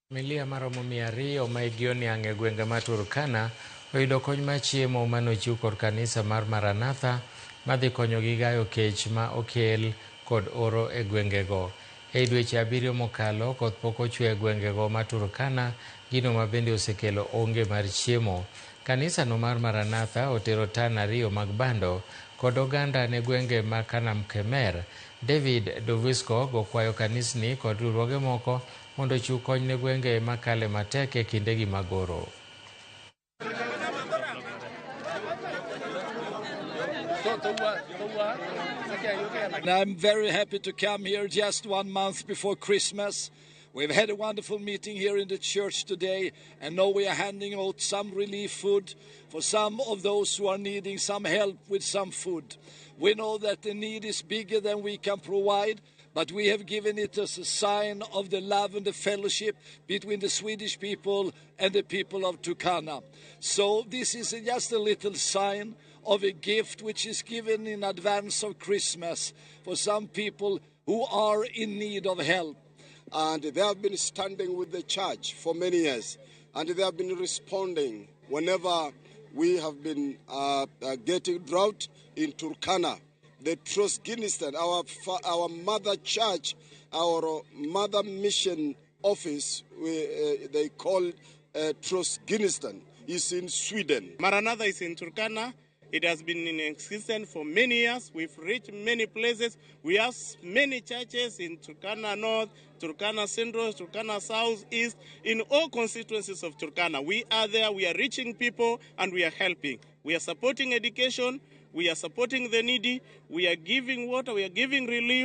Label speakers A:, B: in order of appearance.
A: Familia maromo 200 ma igioni ang'e gwenge ma Turkana oyudo kony mar chiemo manochiw kod Kanisa mar Maranatha madhi konyogi gayo kech ma okel kod oro e gwengego. Ei dweche 7 mokalo, koth pok ochwe e gwengego ma Turkana, gino ma bende osekelo onge mar chiemo. Kanisa no mar Maranatha otero tan 2 mag bando kod oganda ne gwenge ma Kanam Kemer. David Dovisco gokwayo kanisni kod riwruoge moko mondo ochiw kony ne gwenge makale matek e kindegi mag oro.
B: I'm very happy to come here just 1 month before Christmas. We've had a wonderful meeting here in the church today, and now we are handing out some relief food for some of those who are needing some help with some food. We know that the need is bigger than we can provide, but we have given it as a sign of the love and the fellowship between the Swedish people and the people of Turkana. So this is just a little sign of a gift which is given in advance of Christmas for some people who are in need of help.
C: And they have been standing with the church for many years, and they have been responding whenever we have been getting drought in Turkana. The Trosginistan, our mother church, our mother mission office, they call Trosginistan, is in Sweden.
D: Maranatha is in Turkana. It has been in existence for many years. We've reached many places. We have many churches in Turkana North, Turkana Central, Turkana South, East, in all constituencies of Turkana. We are there, we are reaching people, and we are helping. We are supporting education, we are supporting the needy, we are giving water, we are giving relief.